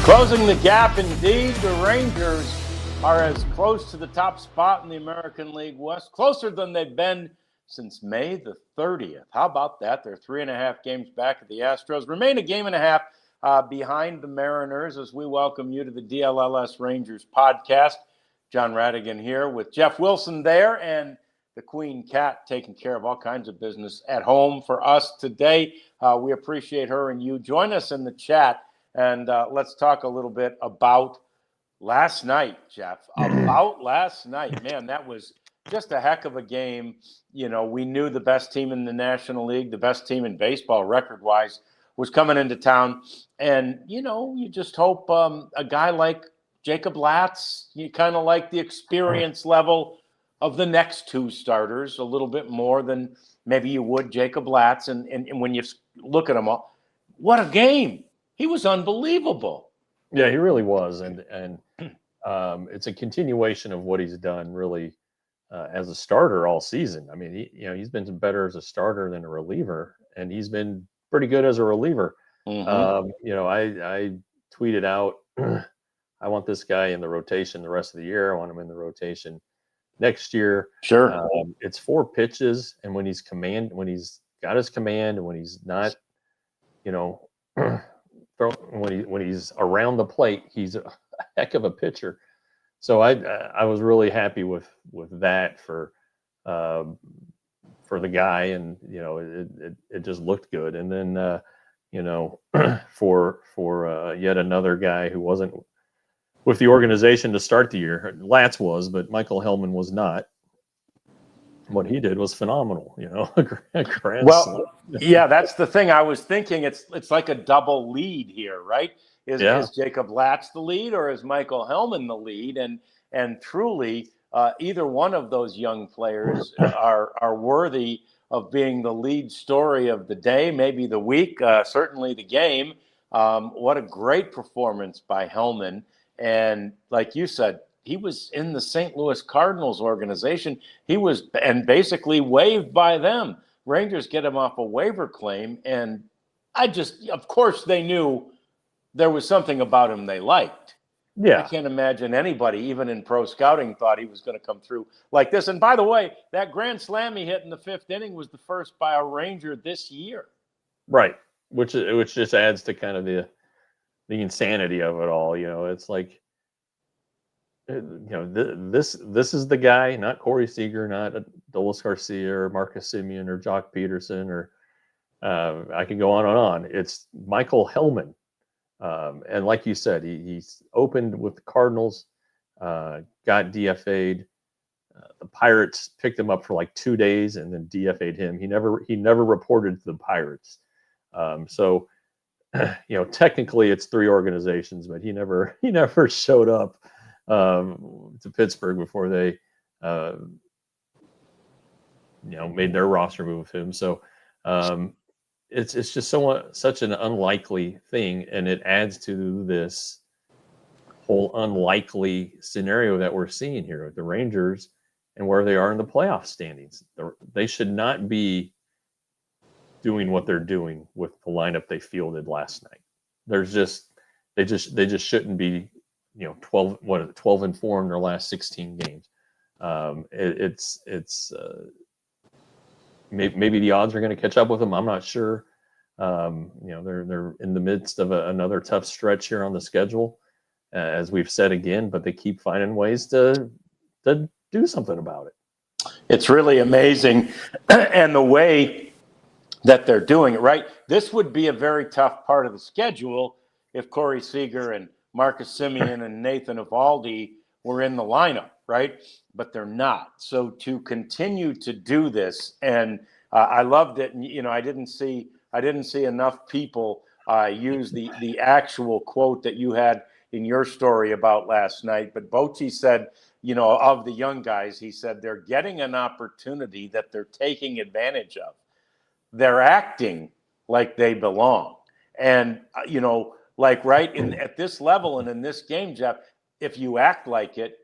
Closing the gap, indeed. The Rangers are as close to the top spot in the American League West, closer than they've been since May the 30th. How about that? They're 3.5 games back at the Astros. Remain a game and a half behind the Mariners as we welcome you to the DLLS Rangers podcast. John Radigan here with Jeff Wilson there and the Queen Cat taking care of all kinds of business at home for us today. We appreciate her and you. Join us in the chat. And let's talk a little bit about last night, Jeff. About last night. Man, that was just a heck of a game. You know, we knew the best team in the National League, the best team in baseball record-wise, was coming into town. And, you know, you just hope a guy like Jacob Latz, you kind of like the experience level of the next two starters a little bit more than maybe you would Jacob Latz. And when you look at them all, what a game. He was unbelievable. Yeah, he really was, and it's a continuation of what he's done really as a starter all season. I mean, he's been better as a starter than a reliever, and he's been pretty good as a reliever. Mm-hmm. I tweeted out, I want this guy in the rotation the rest of the year. I want him in the rotation next year. Sure. It's 4 pitches, and when he's got his command, and when he's not, when he's around the plate, he's a heck of a pitcher. So I was really happy with that for the guy, and it just looked good. And then for yet another guy who wasn't with the organization to start the year, Latz was, but Michael Helman was not. What he did was phenomenal, Well, yeah, that's the thing. I was thinking it's like a double lead here, right? Is Jacob Latz the lead, or is Michael Helman the lead? And truly, either one of those young players are worthy of being the lead story of the day, maybe the week, certainly the game. What a great performance by Helman. And like you said, he was in the St. Louis Cardinals organization. He was and basically waived by them. Rangers get him off a waiver claim. And of course, they knew there was something about him they liked. Yeah. I can't imagine anybody, even in pro scouting, thought he was going to come through like this. And by the way, that grand slam he hit in the 5th inning was the first by a Ranger this year. Right. Which just adds to kind of the insanity of it all. It's like, this is the guy, not Corey Seager, not Adolis Garcia or Marcus Semien or Jock Peterson, or I can go on and on. It's Michael Helman. And like you said, he's opened with the Cardinals, got DFA'd. The Pirates picked him up for like 2 days and then DFA'd him. He never reported to the Pirates. So technically it's 3 organizations, but he never showed up to Pittsburgh before they made their roster move with him. So it's just such an unlikely thing, and it adds to this whole unlikely scenario that we're seeing here with the Rangers and where they are in the playoff standings. They should not be doing what they're doing with the lineup they fielded last night. They just shouldn't be 12-4 in their last 16 games. Maybe the odds are going to catch up with them. I'm not sure. They're in the midst of another tough stretch here on the schedule, as we've said again, but they keep finding ways to do something about it. It's really amazing, and the way that they're doing it, right? This would be a very tough part of the schedule if Corey Seager and Marcus Semien and Nathan Eovaldi were in the lineup, right? But they're not. So to continue to do this, and I loved it. And, I didn't see enough people use the actual quote that you had in your story about last night. But Bochy said, of the young guys, he said they're getting an opportunity that they're taking advantage of. They're acting like they belong, and at this level and in this game, Jeff, if you act like it,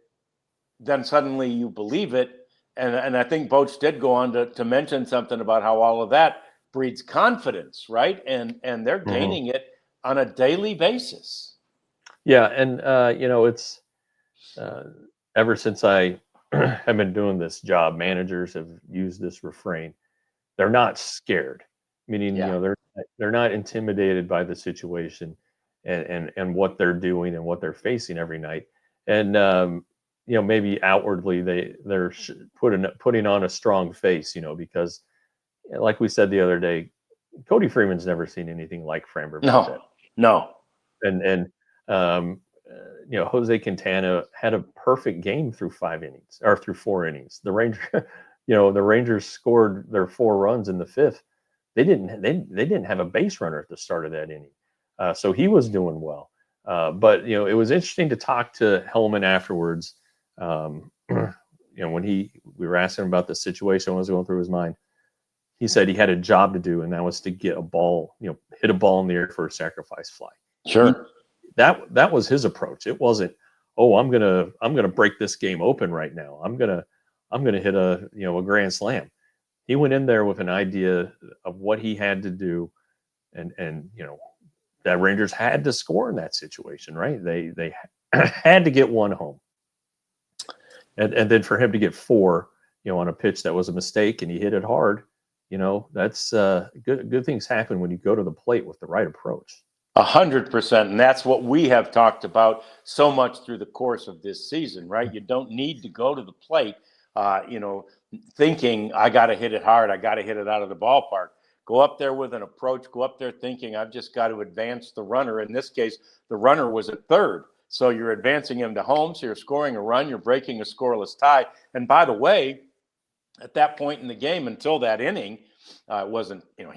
then suddenly you believe it. And I think Boch did go on to mention something about how all of that breeds confidence, right? And they're gaining it on a daily basis. Yeah, and it's ever since I have been doing this job, managers have used this refrain. They're not scared, meaning Yeah. they're not intimidated by the situation and what they're doing and what they're facing every night. And maybe outwardly they're putting on a strong face, because like we said the other day, Cody Freeman's never seen anything like Framber Valdez. No. And Jose Quintana had a perfect game through 5 innings or through 4 innings. The Rangers scored their 4 runs in the 5th. They didn't have a base runner at the start of that inning, so he was doing well. But it was interesting to talk to Helman afterwards. When we were asking him about the situation, what was going through his mind, he said he had a job to do, and that was to get a ball, hit a ball in the air for a sacrifice fly. Sure. That was his approach. It wasn't, oh, I'm gonna break this game open right now. I'm gonna hit a grand slam. He went in there with an idea of what he had to do, and that Rangers had to score in that situation, right? They had to get 1 home, and then for him to get 4, on a pitch that was a mistake, and he hit it hard. That's good things happen when you go to the plate with the right approach. 100%. And that's what we have talked about so much through the course of this season, right? You don't need to go to the plate, thinking I got to hit it hard. I got to hit it out of the ballpark. Go up there with an approach, go up there thinking I've just got to advance the runner. In this case, the runner was at third. So you're advancing him to home. So you're scoring a run, you're breaking a scoreless tie. And by the way, at that point in the game, until that inning, he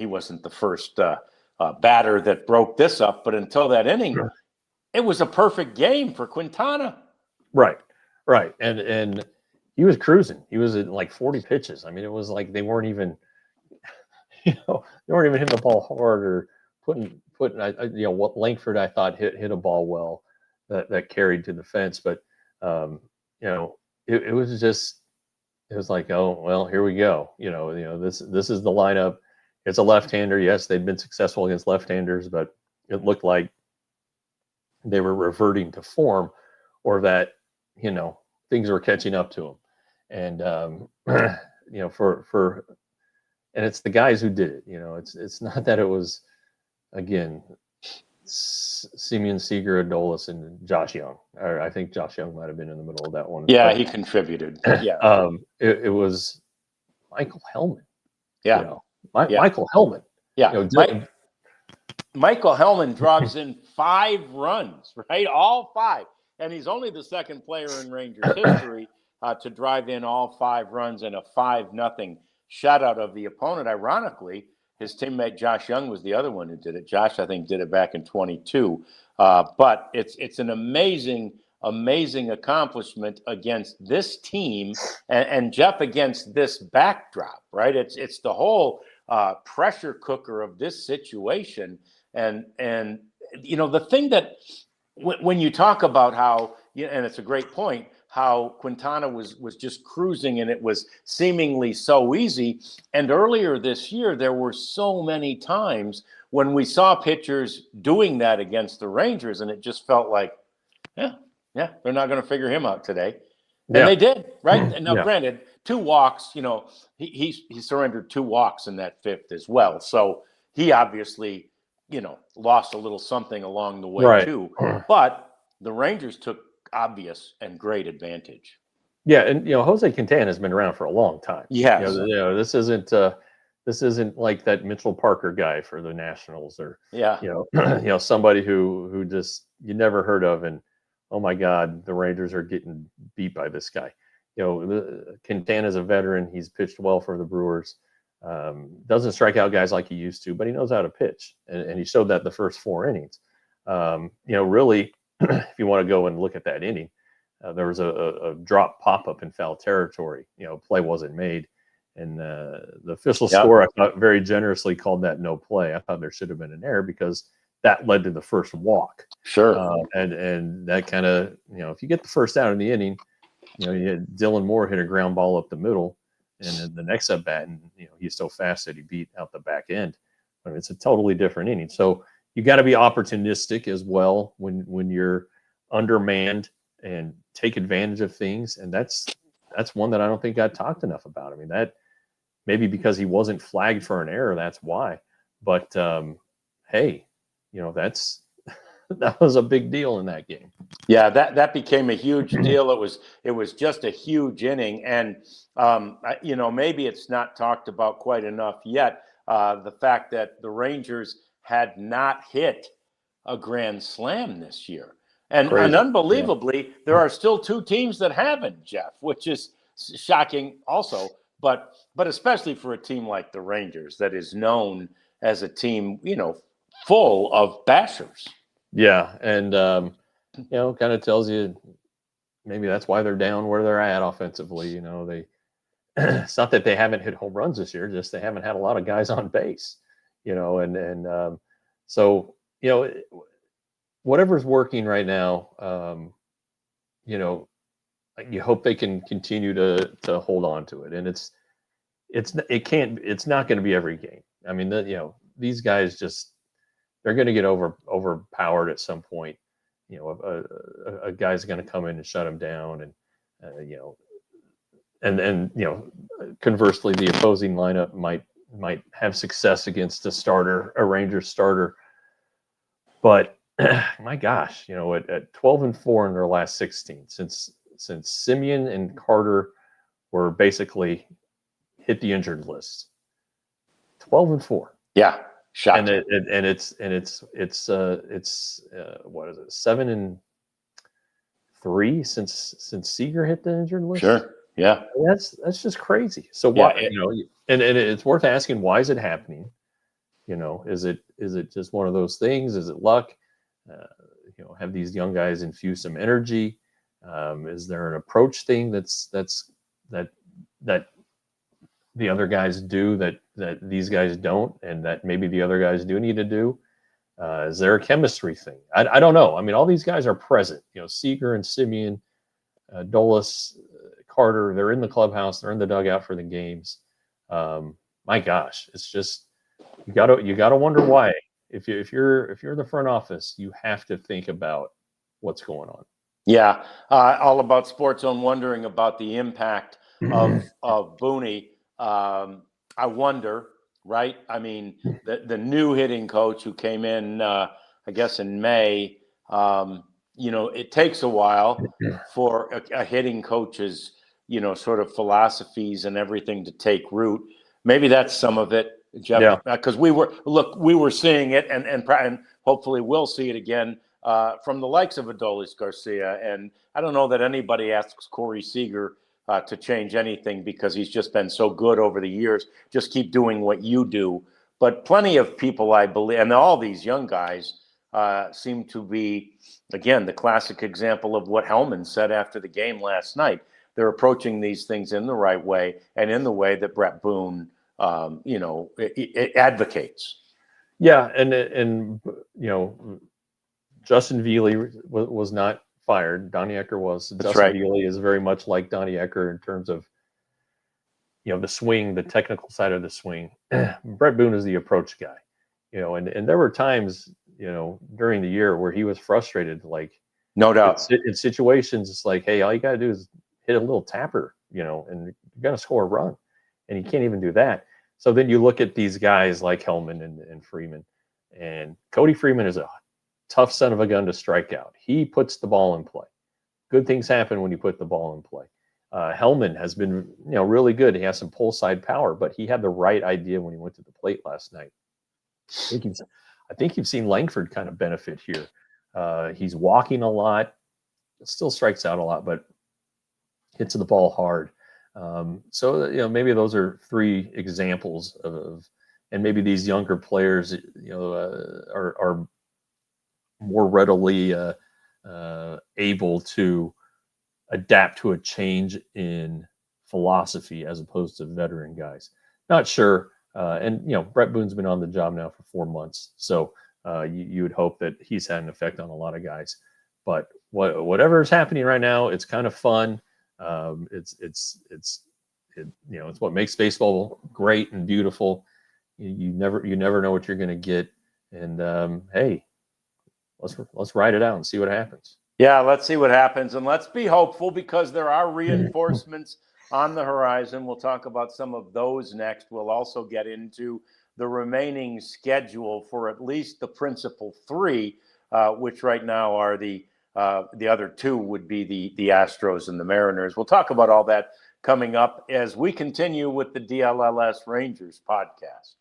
wasn't the first batter that broke this up, but until that inning, it was a perfect game for Quintana. Right. And he was cruising. He was at like 40 pitches. I mean, it was like they weren't even, they weren't even hitting the ball hard or putting. What Langford I thought hit a ball well that carried to the fence, but it was just. It was like, oh, well, here we go. This is the lineup. It's a left-hander. Yes, they'd been successful against left-handers, but it looked like they were reverting to form, or that things were catching up to them. And and it's the guys who did it. It's not that it was, again, Semien, Seager, Adolis, and Josh Young. I think Josh Young might have been in the middle of that one. Yeah, he contributed. Yeah. It was Michael Helman. Yeah. Michael Helman. Yeah. Michael Helman draws in 5 runs, right? All 5. And he's only the second player in Rangers history to drive in all 5 runs in a 5-0 shutout of the opponent. Ironically, his teammate Josh Young was the other one who did it. Josh, I think, did it back in 22. But it's an amazing accomplishment against this team, and Jeff, against this backdrop, right? It's the whole pressure cooker of this situation, and the thing that when you talk about how, and it's a great point, how Quintana was just cruising and it was seemingly so easy. And earlier this year, there were so many times when we saw pitchers doing that against the Rangers, and it just felt like, yeah, they're not going to figure him out today. And they did, right? And now, granted, 2 walks, he surrendered 2 walks in that 5th as well. So he obviously, lost a little something along the way too. But the Rangers took obvious and great advantage. Yeah, and Jose Quintana has been around for a long time. Yeah, this isn't like that Mitchell Parker guy for the Nationals, or somebody who just you never heard of, and oh my God, the Rangers are getting beat by this guy. Quintana's a veteran. He's pitched well for the Brewers. Doesn't strike out guys like he used to, but he knows how to pitch, and he showed that the first 4 innings. Really, if you want to go and look at that inning, there was a drop pop-up in foul territory. Play wasn't made, and the official score, I thought, very generously called that no play. I thought there should have been an error because that led to the first walk. Sure. And that kind of, if you get the first out in the inning, you had Dylan Moore hit a ground ball up the middle, and then the next at bat, and he's so fast that he beat out the back end. I mean, it's a totally different inning. So you got to be opportunistic as well when you're undermanned and take advantage of things. And that's one that I don't think got talked enough about. I mean, that maybe because he wasn't flagged for an error, that's why. But hey, that's that was a big deal in that game. Yeah, that became a huge deal. It was just a huge inning, and maybe it's not talked about quite enough yet. The fact that the Rangers had not hit a grand slam this year, and unbelievably, there are still two teams that haven't, Jeff, which is shocking, also. But especially for a team like the Rangers, that is known as a team, full of bashers. Yeah, and kind of tells you maybe that's why they're down where they're at offensively. They it's not that they haven't hit home runs this year, just they haven't had a lot of guys on base. So whatever's working right now, you hope they can continue to hold on to it, and it's not going to be every game. I mean, these guys they're going to get overpowered at some point. A guy's going to come in and shut them down, and conversely, the opposing lineup might have success against a Rangers starter. But my gosh, at 12-4 in their last 16, since Semien and Carter were basically hit the injured list, 12-4. Yeah. Shocking. And it's what is it, 7-3 since Seager hit the injured list? Sure. Yeah. That's just crazy. So why, and it's worth asking, why is it happening? Is it just one of those things? Is it luck? Have these young guys infuse some energy? Is there an approach thing that the other guys do that these guys don't, and that maybe the other guys do need to do? Is there a chemistry thing? I don't know. I mean, all these guys are present. Seager and Semien, Adolis, Carter, they're in the clubhouse, they're in the dugout for the games. My gosh, it's just you gotta wonder why. If you're the front office, you have to think about what's going on. Yeah, all about Sports Zone wondering about the impact of Booney. I wonder, right? I mean, the new hitting coach who came in, I guess in May, it takes a while for a hitting coach's, sort of philosophies and everything to take root. Maybe that's some of it, Jeff, because we were seeing it, and hopefully we'll see it again from the likes of Adolis, Garcia. And I don't know that anybody asks Corey Seager to change anything, because he's just been so good over the years. Just keep doing what you do. But plenty of people, I believe, and all these young guys seem to be, again, the classic example of what Helman said after the game last night. They're approaching these things in the right way, and in the way that Brett Boone, it advocates. Yeah, and Justin Veely was not fired. Donnie Ecker was. That's Justin right. Veely is very much like Donnie Ecker in terms of the swing, the technical side of the swing. Brett Boone is the approach guy. And there were times during the year where he was frustrated, like, no doubt, in situations it's like, hey, all you got to do is hit a little tapper, and you're gonna score a run, and you can't even do that. So then you look at these guys like Helman and Freeman, and Cody Freeman is a tough son of a gun to strike out. He puts the ball in play. Good things happen when you put the ball in play. Helman has been, really good. He has some pull side power, but he had the right idea when he went to the plate last night. I think you've seen Langford kind of benefit here. He's walking a lot, still strikes out a lot, but hits the ball hard. So maybe those are three examples of, and maybe these younger players, are more readily able to adapt to a change in philosophy as opposed to veteran guys. Not sure. And Brett Boone's been on the job now for 4 months, so you would hope that he's had an effect on a lot of guys. But whatever is happening right now, it's kind of fun. It's what makes baseball great and beautiful. You never know what you're going to get, and hey, let's ride it out and see what happens. Yeah, let's see what happens. And let's be hopeful because there are reinforcements on the horizon. We'll talk about some of those next. We'll also get into the remaining schedule for at least the principal three, which right now are the other two would be the Astros and the Mariners. We'll talk about all that coming up as we continue with the DLLS Rangers podcast.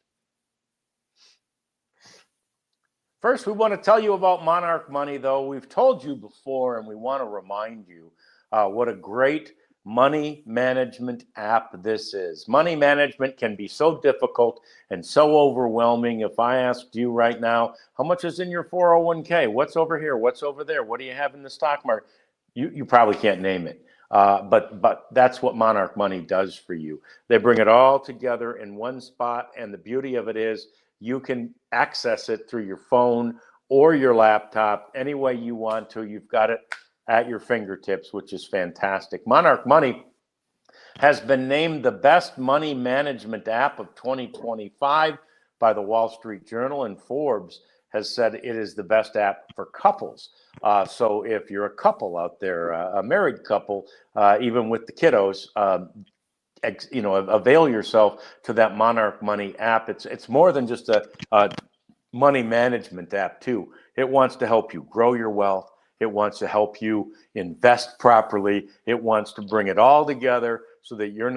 First, we want to tell you about Monarch Money, though. We've told you before, and we want to remind you what a great money management app this is. Money management can be so difficult and so overwhelming. If I asked you right now, how much is in your 401k? What's over here? What's over there? What do you have in the stock market? You probably can't name it. But that's what Monarch Money does for you. They bring it all together in one spot, and the beauty of it is you can access it through your phone or your laptop any way you want to. You've got it at your fingertips, which is fantastic. Monarch Money has been named the best money management app of 2025 by the Wall Street Journal, and Forbes has said it is the best app for couples. So if you're a couple out there, a married couple, even with the kiddos, avail yourself to that Monarch Money app. It's more than just a money management app too. It wants to help you grow your wealth. It wants to help you invest properly. It wants to bring it all together so that you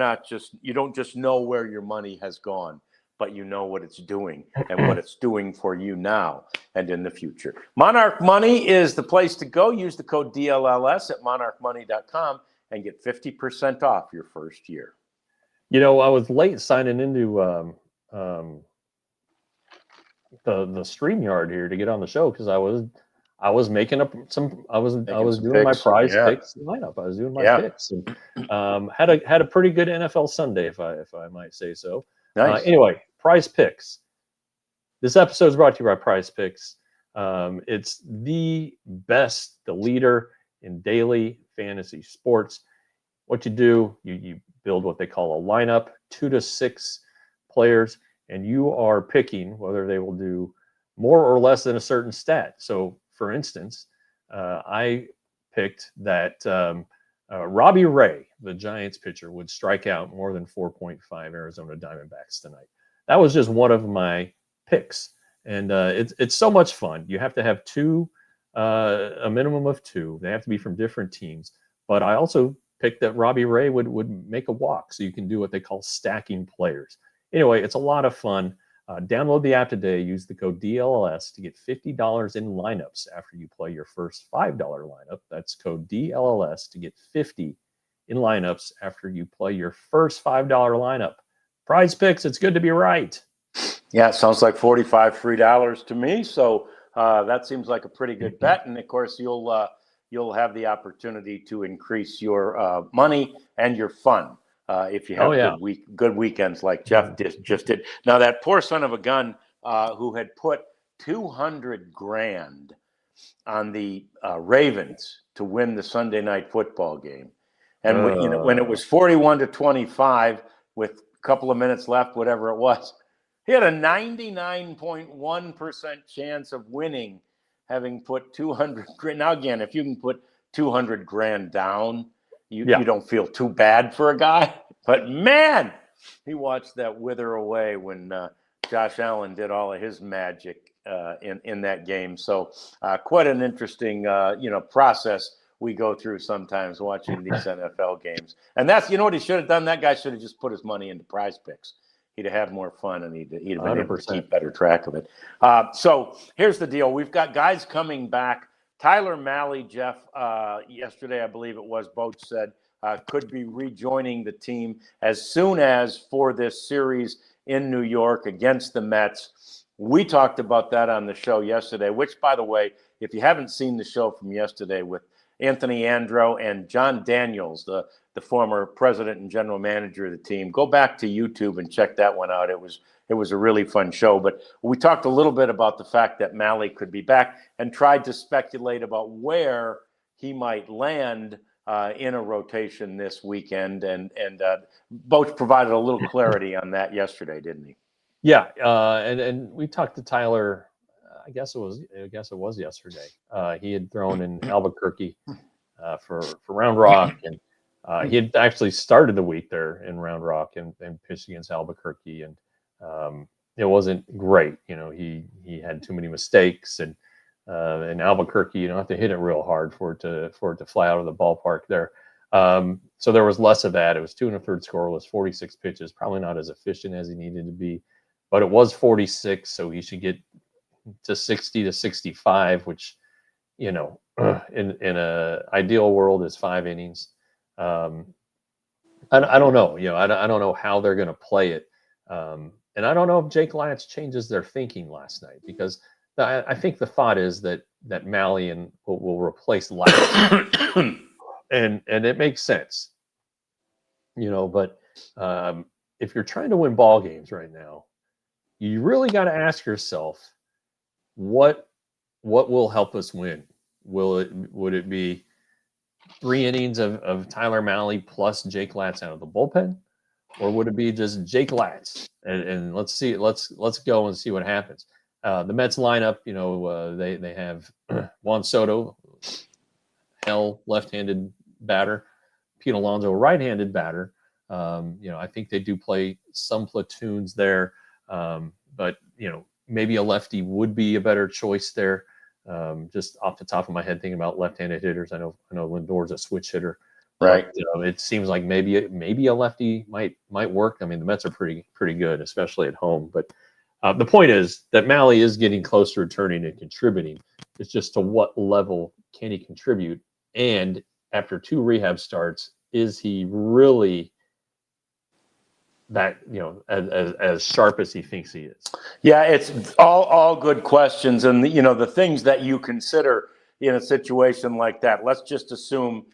don't just know where your money has gone, but you know what it's doing and what it's doing for you now and in the future. Monarch Money is the place to go. Use the code DLLS at monarchmoney.com and get 50% off your first year. You know, I was late signing into the StreamYard here to get on the show because I was making up I was doing my prize picks lineup. I was doing my picks and had a pretty good NFL Sunday, if I might say so. Nice. Anyway, Prize Picks. This episode is brought to you by Prize Picks. It's the leader in daily fantasy sports. What you do, you build what they call a lineup, 2 to 6 players, and you are picking whether they will do more or less than a certain stat. So, for instance, I picked that Robbie Ray, the Giants pitcher, would strike out more than 4.5 Arizona Diamondbacks tonight. That was just one of my picks, and it's so much fun. You have to have a minimum of 2. They have to be from different teams. But I also picked that Robbie Ray would make a walk, so you can do what they call stacking players. Anyway, it's a lot of fun. Download the app today. Use the code DLLS to get $50 in lineups after you play your first $5 lineup. That's code DLLS to get $50 in lineups after you play your first $5 lineup. Prize Picks, it's good to be right. Yeah, it sounds like $45 free to me. So that seems like a pretty good bet. And of course, you'll have the opportunity to increase your money and your fun. If you have good weekends like Jeff just did. Now, that poor son of a gun who had put $200,000 on the Ravens to win the Sunday night football game. And when it was 41-25 with a couple of minutes left, whatever it was, he had a 99.1% chance of winning, having put $200,000. Now, again, if you can put $200,000 down, you don't feel too bad for a guy. But, man, he watched that wither away when Josh Allen did all of his magic in that game. So quite an interesting, process we go through sometimes watching these NFL games. And that's, what he should have done? That guy should have just put his money into Prize Picks. He'd have had more fun, and he'd have been 100%. Able to keep better track of it. So here's the deal. We've got guys coming back. Tyler Mahle, Jeff, yesterday, I believe it was, Boat said, could be rejoining the team as soon as for this series in New York against the Mets. We talked about that on the show yesterday, which, by the way, if you haven't seen the show from yesterday with Anthony Andro and John Daniels, the former president and general manager of the team, go back to YouTube and check that one out. It was a really fun show. But we talked a little bit about the fact that Mahle could be back and tried to speculate about where he might land in a rotation this weekend. And Boach provided a little clarity on that yesterday, didn't he? Yeah. And we talked to Tyler, I guess it was yesterday. He had thrown in Albuquerque for Round Rock, and he had actually started the week there in Round Rock and pitched against Albuquerque, and it wasn't great. He had too many mistakes, and in Albuquerque, you don't have to hit it real hard for it to fly out of the ballpark there. So there was less of that. It was 2 1/3 scoreless, 46 pitches, probably not as efficient as he needed to be, but it was 46, so he should get to 60 to 65, which, in a ideal world is 5 innings. I don't know. I don't know how they're going to play it. And I don't know if Jake Latz changes their thinking last night, because I think the thought is that Mahle will replace Latz. And it makes sense, but if you're trying to win ball games right now, you really got to ask yourself, what will help us win? Would it be 3 innings of Tyler Mahle plus Jake Latz out of the bullpen, or would it be just Jake Latz and let's go and see what happens? The Mets lineup, they have Juan Soto, left-handed batter, Pete Alonso, right-handed batter. I think they do play some platoons there, but maybe a lefty would be a better choice there. Just off the top of my head, thinking about left-handed hitters, I know Lindor's a switch hitter, right? But, it seems like maybe a lefty might work. I mean, the Mets are pretty good, especially at home. But the point is that Mahle is getting close to returning and contributing. It's just to what level can he contribute? And after 2 rehab starts, is he really that, as sharp as he thinks he is? Yeah, it's all good questions. And, the things that you consider in a situation like that, let's just assume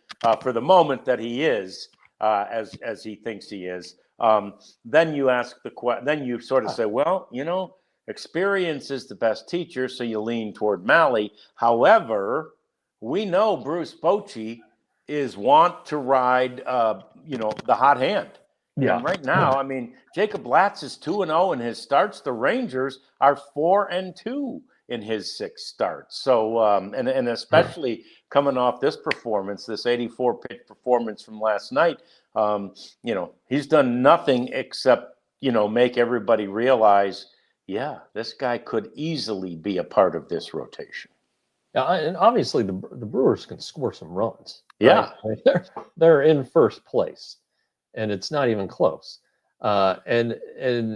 for the moment that he is as he thinks he is. Then you ask then you sort of say, well, experience is the best teacher, so you lean toward Mahle. However, we know Bruce Bochy is want to ride, the hot hand. Yeah. And right now, I mean, Jacob Latz is 2-0 in his starts. The Rangers are 4-2 in his 6 starts. So, and especially coming off this performance, this 84-pitch performance from last night, he's done nothing except, make everybody realize, yeah, this guy could easily be a part of this rotation. Yeah, and obviously the Brewers can score some runs. Yeah, right? They're in first place, and it's not even close. And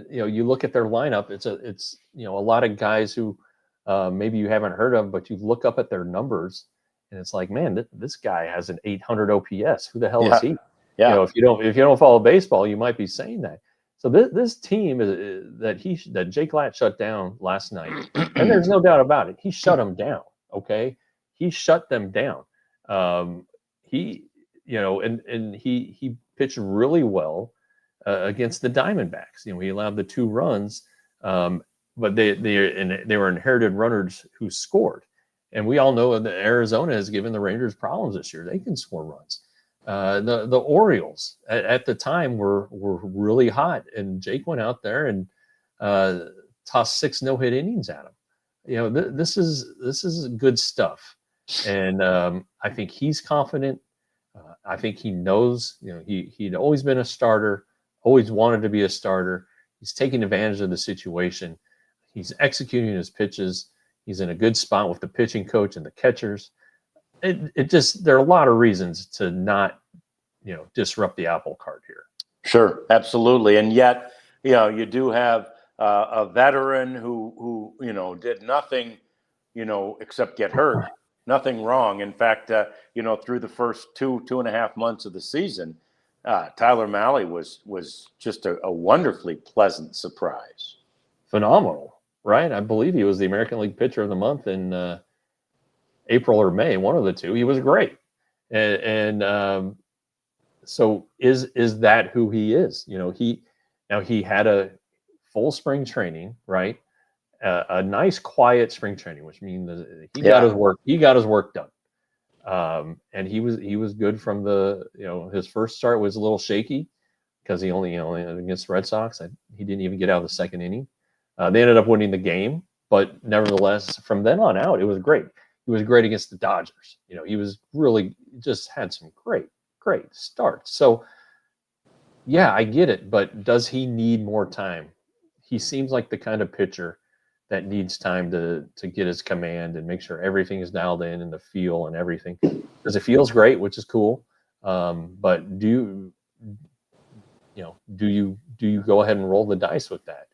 you look at their lineup. It's a lot of guys who maybe you haven't heard of, but you look up at their numbers, and it's like, man, this guy has an 800 OPS. Who the hell is he? Yeah. If you don't follow baseball, you might be saying that. So this team that Jake Latz shut down last night, and there's no doubt about it, he shut them down. Okay, he shut them down. He pitched really well against the Diamondbacks. He allowed the 2 runs, but they were inherited runners who scored. And we all know that Arizona has given the Rangers problems this year. They can score runs. The Orioles at the time were really hot, and Jake went out there and tossed 6 no-hit innings at him. This is good stuff, and I think he's confident. I think he knows. He'd always been a starter, always wanted to be a starter. He's taking advantage of the situation. He's executing his pitches. He's in a good spot with the pitching coach and the catchers. There are a lot of reasons to not, disrupt the apple cart here. Sure, absolutely, and yet, you do have a veteran who did nothing, except get hurt. Nothing wrong. In fact, through the first 2.5 months of the season, Tyler Mahle was just a wonderfully pleasant surprise. Phenomenal, right? I believe he was the American League Pitcher of the Month in April or May, one of the two. He was great, and so is that who he is? He had a full spring training, right? A nice quiet spring training, which means he got his work. He got his work done, and he was good from his first start was a little shaky because he only against the Red Sox. He didn't even get out of the second inning. They ended up winning the game, But nevertheless, from then on out, it was great. He was great against the Dodgers. He was really just had some great starts. So yeah, I get it, but does he need more time? He seems like the kind of pitcher that needs time to get his command and make sure everything is dialed in and the feel and everything. Because it feels great, which is cool. But do you go ahead and roll the dice with that?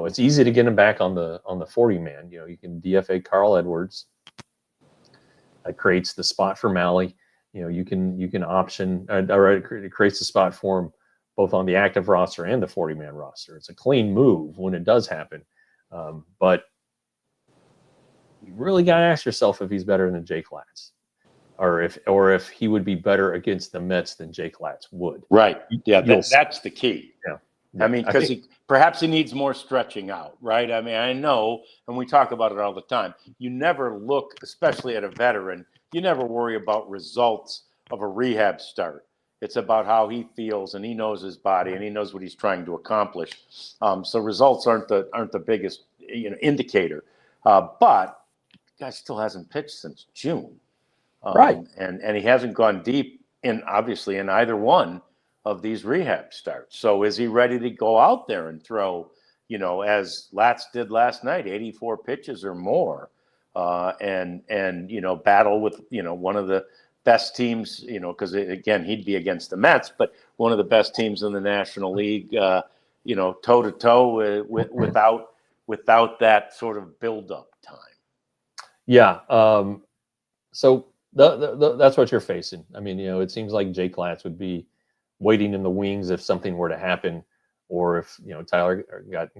It's easy to get him back on the 40-man. You can DFA Carl Edwards. That creates the spot for Mahle. You can option, or it creates the spot for him both on the active roster and the 40-man roster. It's a clean move when it does happen. But you really got to ask yourself if he's better than Jake Latz, or if he would be better against the Mets than Jake Latz would. Right. Yeah, that's the key. Yeah. I mean, because perhaps he needs more stretching out, right? I mean, I know, and we talk about it all the time. You never look, especially at a veteran, you never worry about results of a rehab start. It's about how he feels, and he knows his body, and he knows what he's trying to accomplish. So results aren't the biggest indicator. But the guy still hasn't pitched since June, right? And he hasn't gone deep in either one of these rehab starts. So is he ready to go out there and throw, as Latz did last night, 84 pitches or more, and battle with one of the best teams, because again he'd be against the Mets, but one of the best teams in the National League, toe to toe without that sort of build up time. Yeah. So that's what you're facing. I mean, it seems like Jake Latz would be waiting in the wings if something were to happen, or if Tyler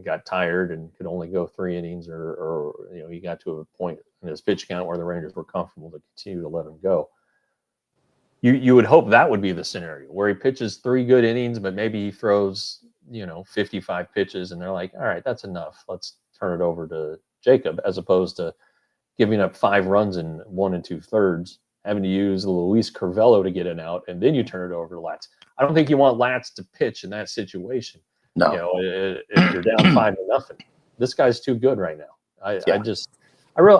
got tired and could only go 3 innings, or he got to a point in his pitch count where the Rangers were comfortable to continue to let him go. You would hope that would be the scenario where he pitches 3 good innings, but maybe he throws 55 pitches, and they're like, all right, that's enough. Let's turn it over to Jacob, as opposed to giving up 5 runs in 1 2/3, having to use Luis Carvello to get an out, and then you turn it over to Latz. I don't think you want Latz to pitch in that situation. No, if you're down 5-0, this guy's too good right now. I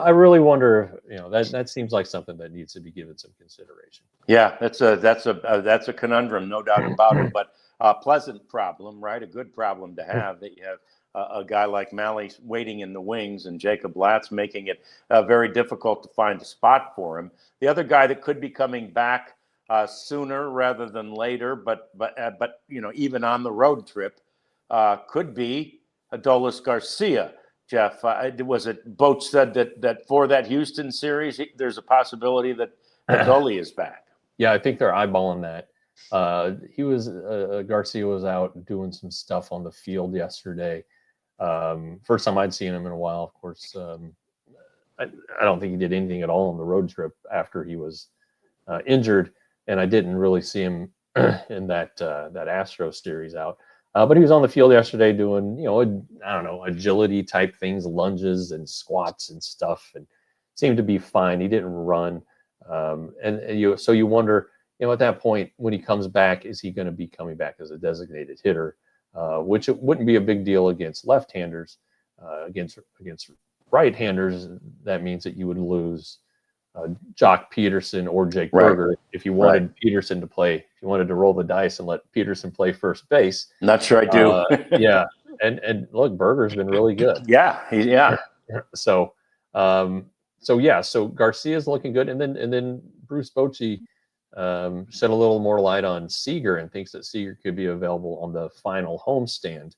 really wonder if that seems like something that needs to be given some consideration. Yeah, that's a conundrum, no doubt about it. But a pleasant problem, right? A good problem to have, that you have a guy like Mahle waiting in the wings and Jacob Latz making it very difficult to find a spot for him. The other guy that could be coming back sooner rather than later, but even on the road trip, could be Adolis Garcia. Jeff, was it Boach said that for that Houston series, there's a possibility that Adolis is back? Yeah, I think they're eyeballing that. Garcia was out doing some stuff on the field yesterday. First time I'd seen him in a while. Of course, I don't think he did anything at all on the road trip after he was injured, and I didn't really see him in that Astros series out. But he was on the field yesterday doing, agility type things, lunges and squats and stuff, and seemed to be fine. He didn't run, so you wonder, at that point when he comes back, is he going to be coming back as a designated hitter, which it wouldn't be a big deal against left-handers. Against right-handers, that means that you would lose Jock Peterson or Jake Berger if you wanted Peterson to play. If you wanted to roll the dice and let Peterson play first base. Not sure I do. Yeah, and look, Berger's been really good. Yeah. So Garcia's looking good, and then Bruce Bochy shed a little more light on Seager and thinks that Seager could be available on the final homestand.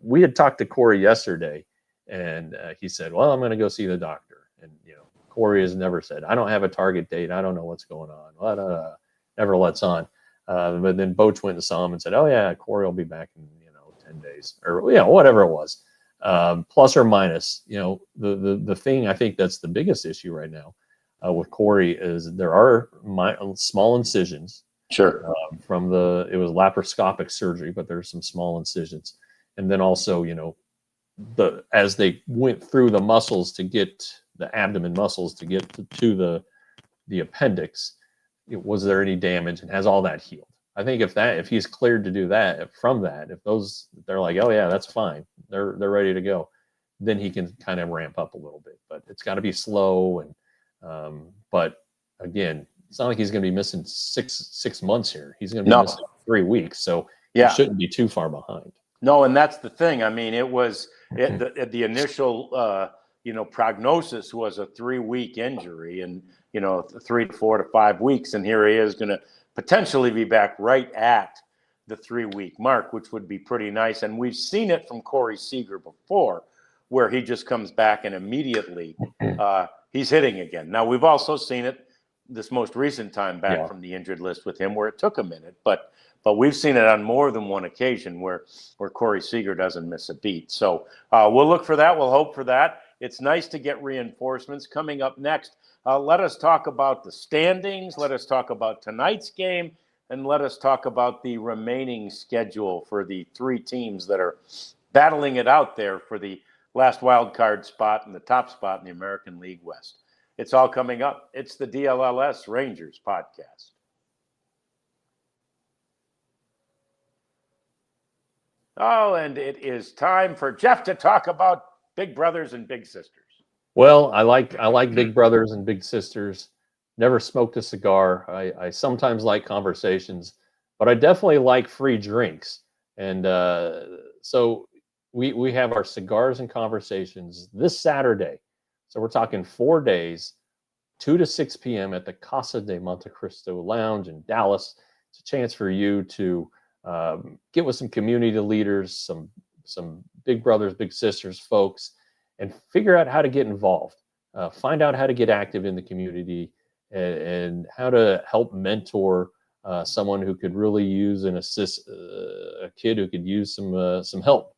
We had talked to Corey yesterday, and he said, "Well, I'm going to go see the doctor." And Corey has never said, "I don't have a target date. I don't know what's going on." Never lets on. But then Boach went and saw him and said, "Oh yeah, Corey will be back in 10 days or whatever it was, plus or minus." The thing I think that's the biggest issue right now with Corey is there are small incisions. Sure. It was laparoscopic surgery, but there's some small incisions, and then also as they went through the muscles to get the abdomen muscles to get to the appendix, was there any damage, and has all that healed? I think if he's cleared to do that, if they're like, oh yeah, that's fine, they're ready to go, then he can kind of ramp up a little bit. But it's got to be slow. And but again, it's not like he's going to be missing six months here. He's going to be missing 3 weeks, so he shouldn't be too far behind. No, and that's the thing. I mean, it was the initial prognosis was a 3-week injury, and 3 to 4 to 5 weeks, and here he is going to potentially be back right at the 3-week mark, which would be pretty nice. And we've seen it from Corey Seager before, where he just comes back and immediately he's hitting again. Now, we've also seen it this most recent time back from the injured list with him, where it took a minute, but we've seen it on more than one occasion where Corey Seager doesn't miss a beat. So we'll look for that. We'll hope for that. It's nice to get reinforcements. Coming up next, let us talk about the standings. Let us talk about tonight's game, and let us talk about the remaining schedule for the 3 teams that are battling it out there for the last wild card spot and the top spot in the American League West. It's all coming up. It's the DLLS Rangers podcast. Oh, and it is time for Jeff to talk about Big Brothers and Big Sisters. Well, I like Big Brothers and Big Sisters. Never smoked a cigar. I sometimes like conversations, but I definitely like free drinks. And so we have our cigars and conversations this Saturday. So we're talking 4 days, 2 to 6 p.m. at the Casa de Monte Cristo Lounge in Dallas. It's a chance for you to get with some community leaders, some Big Brothers, Big Sisters folks, and figure out how to get involved. Find out how to get active in the community and how to help mentor someone who could really use and assist a kid who could use some help,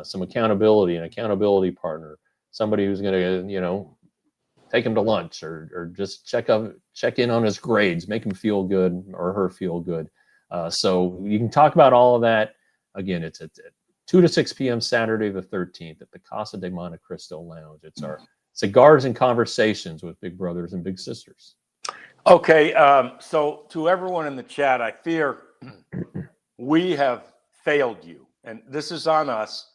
some accountability, an accountability partner, somebody who's going to take him to lunch or just check in on his grades, make him feel good or her feel good. So you can talk about all of that. Again, it's at 2 to 6 p.m. Saturday the 13th at the Casa de Monte Cristo Lounge. It's our cigars and conversations with Big Brothers and Big Sisters. Okay, so to everyone in the chat, I fear we have failed you, and this is on us,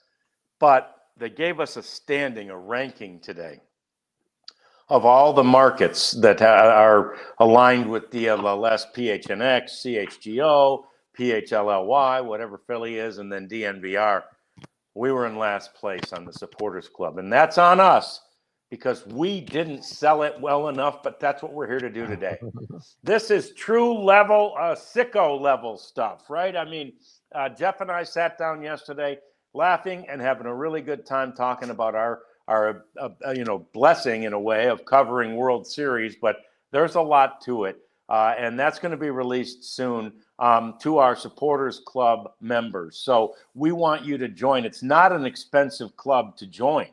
but they gave us a ranking today of all the markets that are aligned with DLLS, PHNX, CHGO, PHLLY, whatever Philly is, and then DNVR. We were in last place on the Supporters Club, and that's on us because we didn't sell it well enough, but that's what we're here to do today. This is true level, sicko level stuff, right? I mean, Jeff and I sat down yesterday laughing and having a really good time talking about our blessing in a way of covering World Series, but there's a lot to it. And that's going to be released soon to our Supporters Club members. So we want you to join. It's not an expensive club to join.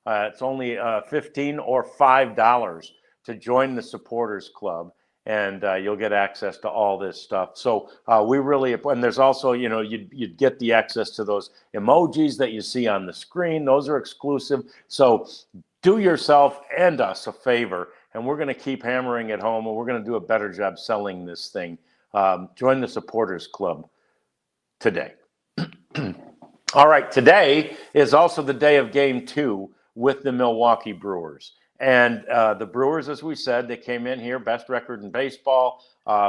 It's only $15 or $5 to join the Supporters Club, and you'll get access to all this stuff. So we really, and there's also, you'd get the access to those emojis that you see on the screen. Those are exclusive. So do yourself and us a favor, and we're going to keep hammering it home, and we're going to do a better job selling this thing. Join the Supporters Club today. All right, today is also the day of Game 2 with the Milwaukee Brewers. And the Brewers, as we said, they came in here, best record in baseball,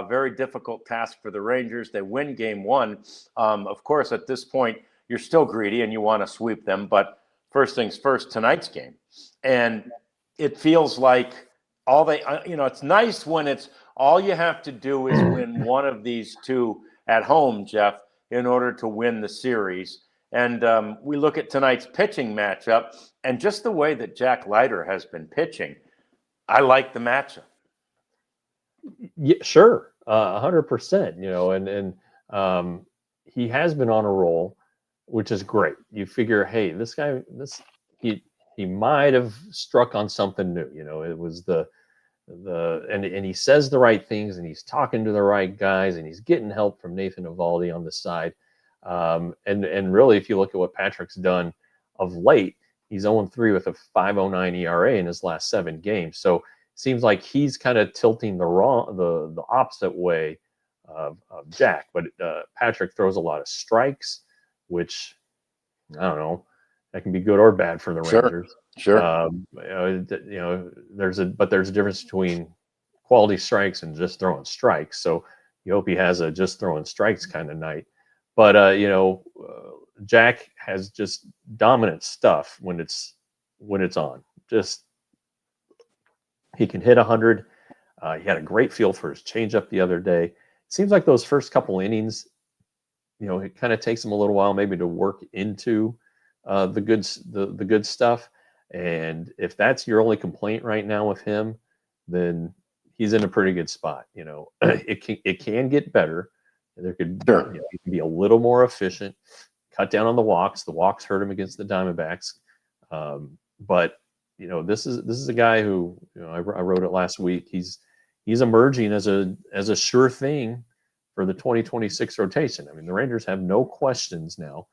very difficult task for the Rangers. They win Game 1. Of course, at this point, you're still greedy and you want to sweep them. But first things first, tonight's game. And it feels like it's nice when it's all you have to do is win one of these two at home, Jeff, in order to win the series. And we look at tonight's pitching matchup, and just the way that Jack Leiter has been pitching, I like the matchup. Yeah, sure, 100%. And he has been on a roll, which is great. You figure, hey, this guy, he might have struck on something new. It was and he says the right things, and he's talking to the right guys, and he's getting help from Nathan Eovaldi on the side. And really, if you look at what Patrick's done of late, he's 0-3 with a 5.09 ERA in his last 7 games. So it seems like he's kind of tilting the opposite way of Jack. But Patrick throws a lot of strikes, which I don't know. that can be good or bad for the Sure. Rangers. Sure. There's a difference between quality strikes and just throwing strikes. So you hope he has a just throwing strikes kind of night. But Jack has just dominant stuff when it's on. Just he can hit 100. He had a great feel for his changeup the other day. It seems like those first couple innings, it kind of takes him a little while maybe to work into the good stuff. And if that's your only complaint right now with him, then he's in a pretty good spot. It can get better. There could he can be a little more efficient, cut down on the walks. The walks hurt him against the Diamondbacks, but this is a guy who I wrote it last week. He's emerging as a sure thing for the 2026 rotation. I mean, the Rangers have no questions now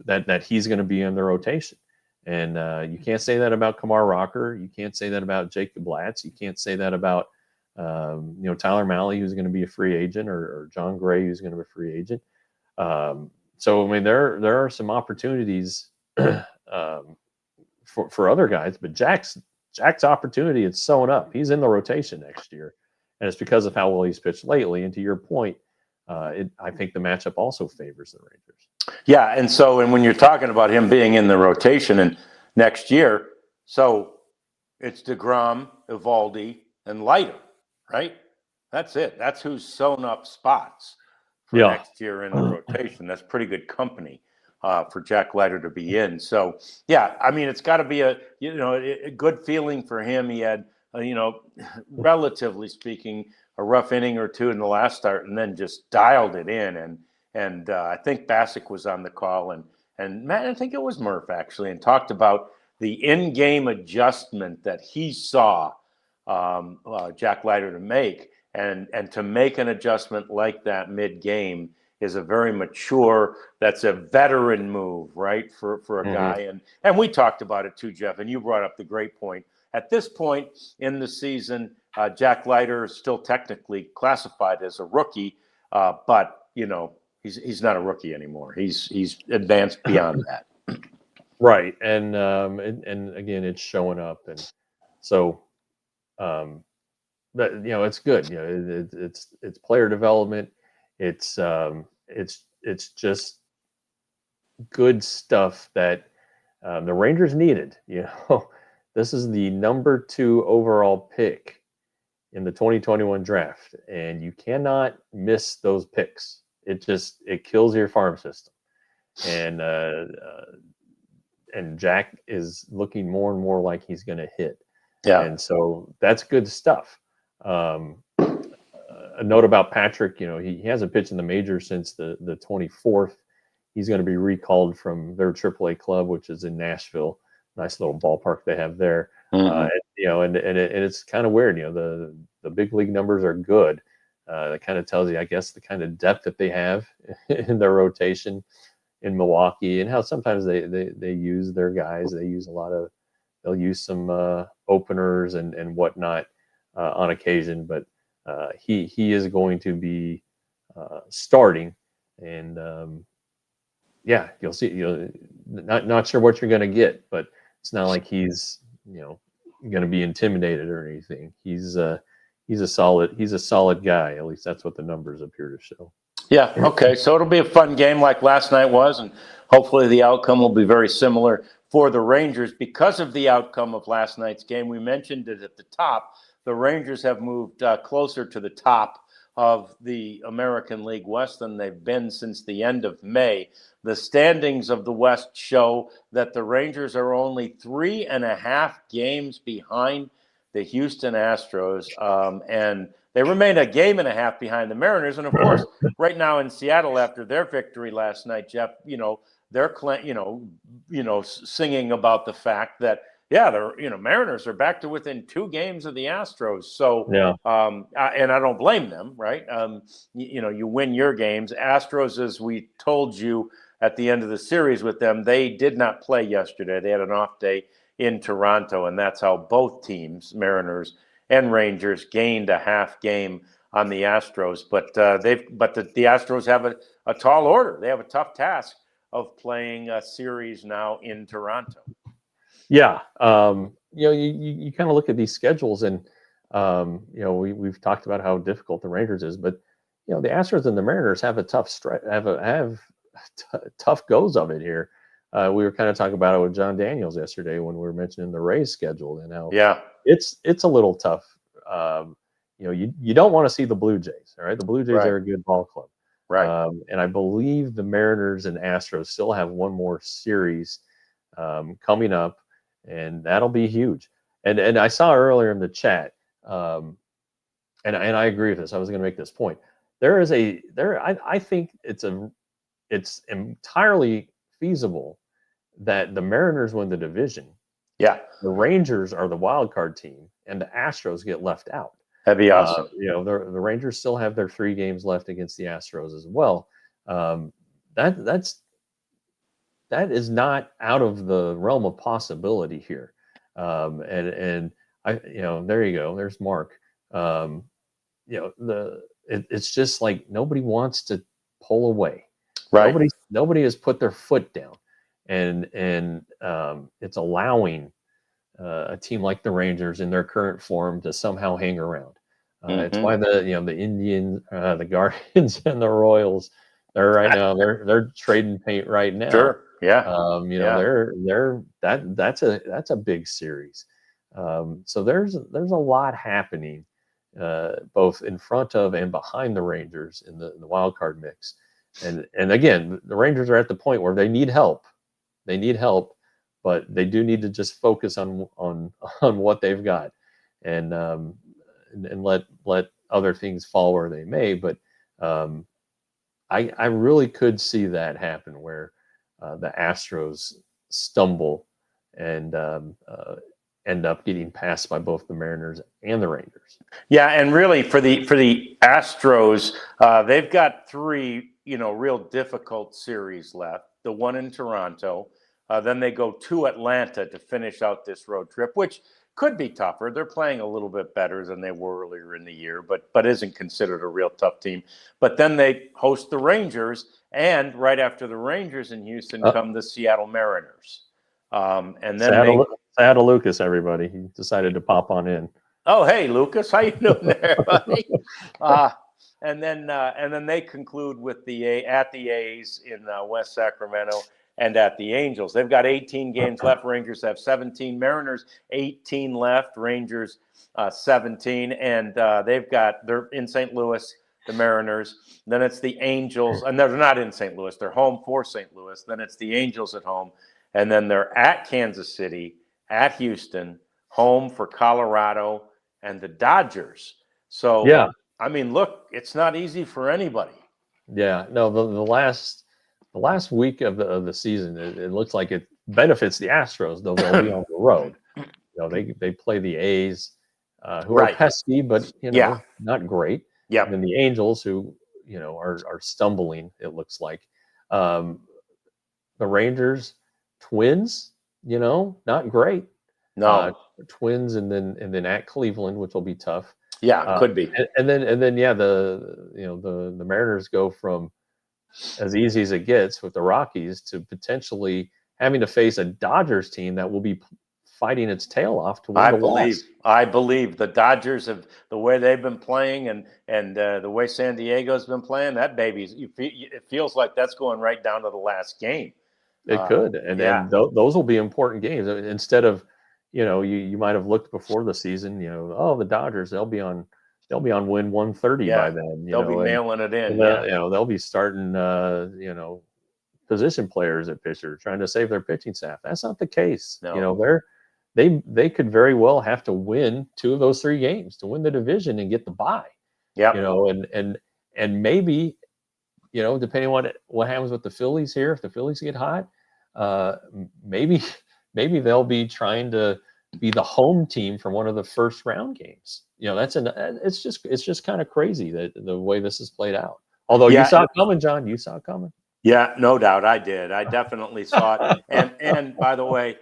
that he's going to be in the rotation. And you can't say that about Kumar Rocker. You can't say that about Jacob Latz. You can't say that about Tyler Mahle, who's going to be a free agent, or John Gray, who's going to be a free agent. So I mean, there are some opportunities for other guys, but Jack's opportunity is sewing up. He's in the rotation next year, and it's because of how well he's pitched lately. And to your point, I think the matchup also favors the Rangers. Yeah, and when you're talking about him being in the rotation and next year, so it's DeGrom, Eovaldi, and Leiter, right? That's it. That's who's sewn up spots for next year in the rotation. That's pretty good company for Jack Leiter to be in. So, yeah, I mean, it's got to be a good feeling for him. He had, relatively speaking, a rough inning or two in the last start, and then just dialed it in. And I think Bassick was on the call, and Matt, I think it was Murph actually, and talked about the in-game adjustment that he saw Jack Leiter to make, and to make an adjustment like that mid-game is a very mature, that's a veteran move, right, for a guy. And we talked about it too, Jeff, and you brought up the great point. At this point in the season, Jack Leiter is still technically classified as a rookie, but he's not a rookie anymore. He's advanced beyond that. Right, and again, it's showing up, and so that it's good. It's player development. It's just good stuff that the Rangers needed. This is the number 2 overall pick in the 2021 draft, and you cannot miss those picks. It kills your farm system, and Jack is looking more and more like he's going to hit. Yeah, and so that's good stuff. A note about Patrick, he hasn't pitched in the majors since the 24th. He's going to be recalled from their AAA club, which is in Nashville. Nice little ballpark they have there. And it's kind of weird. The big league numbers are good. That kind of tells you, I guess, the kind of depth that they have in their rotation in Milwaukee, and how sometimes they use their guys. They'll use some openers and whatnot on occasion, but he is going to be starting, and you'll see. Not sure what you're going to get, but it's not like he's going to be intimidated or anything. He's a solid guy. At least that's what the numbers appear to show. Yeah. Okay. So it'll be a fun game like last night was, and hopefully the outcome will be very similar for the Rangers. Because of the outcome of last night's game, we mentioned it at the top. The Rangers have moved closer to the top of the American League West than they've been since the end of May. The standings of the West show that the Rangers are only 3.5 games behind the Houston Astros, and they remain a game and a half behind the Mariners. And of course, right now in Seattle, after their victory last night, Jeff, they're singing about the fact that Mariners are back to within 2 games of the Astros. So, and I don't blame them, right? You win your games. Astros, as we told you at the end of the series with them, they did not play yesterday. They had an off day in Toronto, and that's how both teams, Mariners and Rangers, gained a half game on the Astros. But the Astros have a tall order. They have a tough task of playing a series now in Toronto. Yeah. You kind of look at these schedules and, we've talked about how difficult the Rangers is, but, the Astros and the Mariners have a tough tough goes of it here. We were kind of talking about it with John Daniels yesterday when we were mentioning the Rays schedule and how it's a little tough. You don't want to see the Blue Jays. All right. The Blue Jays are a good ball club. Right. And I believe the Mariners and Astros still have one more series coming up, and that'll be huge. And I saw earlier in the chat, and I agree with this. I was going to make this point. I think it's entirely feasible that the Mariners win the division. Yeah. The Rangers are the wild card team, and the Astros get left out. That'd be awesome. The Rangers still have their 3 games left against the Astros as well. That is not out of the realm of possibility here. And I, there you go. There's Mark. It's just like nobody wants to pull away. Right. Nobody has put their foot down, and it's allowing a team like the Rangers in their current form to somehow hang around. It's why the Indians, the Guardians, and the Royals, they're trading paint right now. Sure. Yeah. That's a big series. So there's a lot happening, both in front of and behind the Rangers in the wild card mix. And again, the Rangers are at the point where they need help. But they do need to just focus on what they've got, and let other things fall where they may. But I really could see that happen, where the Astros stumble and end up getting passed by both the Mariners and the Rangers. Yeah, and really for the Astros, they've got 3 real difficult series left. The one in Toronto. Then they go to Atlanta to finish out this road trip, which could be tougher. They're playing a little bit better than they were earlier in the year, but isn't considered a real tough team. But then they host the Rangers, and right after the Rangers in Houston come the Seattle Mariners. And then Seattle Lucas, everybody. He decided to pop on in. Oh, hey, Lucas, how you doing there, buddy? And then they conclude with at the A's in West Sacramento. And at the Angels. They've got 18 games left. Rangers have 17. Mariners, 18 left. Rangers, 17. And they're in St. Louis, the Mariners. Then it's the Angels. And they're not in St. Louis. They're home for St. Louis. Then it's the Angels at home. And then they're at Kansas City, at Houston, home for Colorado, and the Dodgers. So, yeah. I mean, look, it's not easy for anybody. Yeah. No, the last week of the season, it looks like it benefits the Astros, though they'll be on the road. They play the A's, who are pesky, but not great. Yeah. And then the Angels, who are stumbling. It looks like the Rangers, Twins, not great. No, Twins, and then at Cleveland, which will be tough. Yeah, could be. And then the Mariners go from as easy as it gets with the Rockies to potentially having to face a Dodgers team that will be fighting its tail off to win the West. I believe the Dodgers have the way they've been playing and the way San Diego's been playing. That it feels like that's going right down to the last game. It could, and those will be important games. Instead of you might have looked before the season. The Dodgers they'll be on win 130 by then. They'll be mailing it in. They'll be starting position players at pitcher, trying to save their pitching staff. That's not the case. No. They could very well have to win 2 of those 3 games to win the division and get the bye. Yeah. And maybe, depending on what happens with the Phillies here, if the Phillies get hot, maybe they'll be trying to be the home team for one of the first round games. It's just kind of crazy that the way this is played out. Although you saw it coming, John. You saw it coming. Yeah, no doubt, I did. I definitely saw it. And by the way,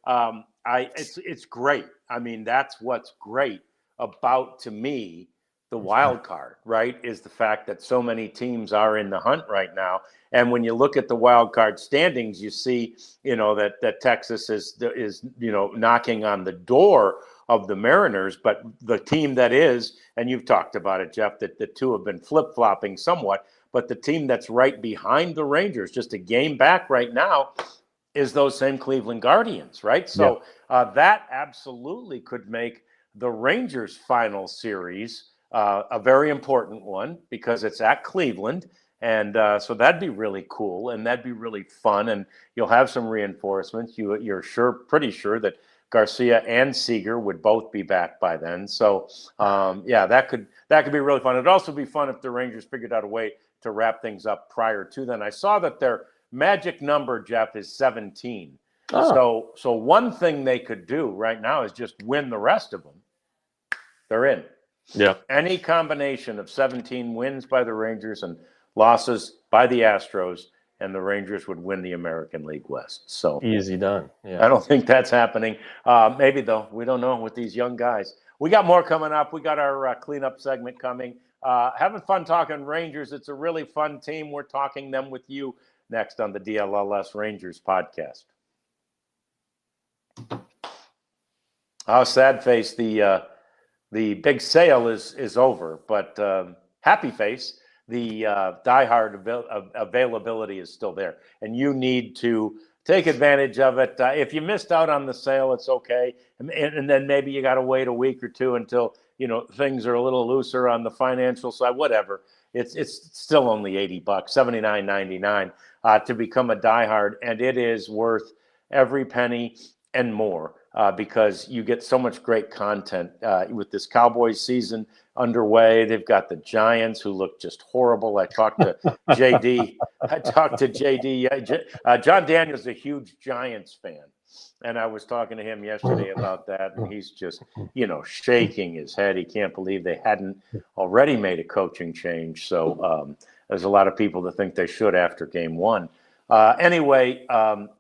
it's great. I mean, that's what's great about, to me, the wild card, right, is the fact that so many teams are in the hunt right now. And when you look at the wild card standings, you see, that Texas is knocking on the door of the Mariners, but the team that is, and you've talked about it, Jeff, that the two have been flip-flopping somewhat, but the team that's right behind the Rangers, just a game back right now, is those same Cleveland Guardians, right? So that absolutely could make the Rangers' final series a very important one because it's at Cleveland. And so that'd be really cool, and that'd be really fun, and you'll have some reinforcements. You're pretty sure that Garcia and Seager would both be back by then. So that could be really fun. It'd also be fun if the Rangers figured out a way to wrap things up prior to then. I saw that their magic number, Jeff, is 17. Oh. So one thing they could do right now is just win the rest of them. They're in. Yeah. Any combination of 17 wins by the Rangers and losses by the Astros, and the Rangers would win the American League West. So easy done. Yeah. I don't think that's happening. Maybe, though. We don't know with these young guys. We got more coming up. We got our cleanup segment coming. Having fun talking Rangers. It's a really fun team. We're talking them with you next on the DLLS Rangers podcast. Oh, sad face. The big sale is over, but happy face. The diehard availability is still there, and you need to take advantage of it. If you missed out on the sale, it's okay, and then maybe you got to wait a week or two until things are a little looser on the financial side. Whatever, it's still only $80, $79.99 to become a diehard, and it is worth every penny and more. Because you get so much great content with this Cowboys season underway. They've got the Giants, who look just horrible. I talked to JD. John Daniels is a huge Giants fan, and I was talking to him yesterday about that, and he's just, shaking his head. He can't believe they hadn't already made a coaching change. So there's a lot of people that think they should after game one. Anyway,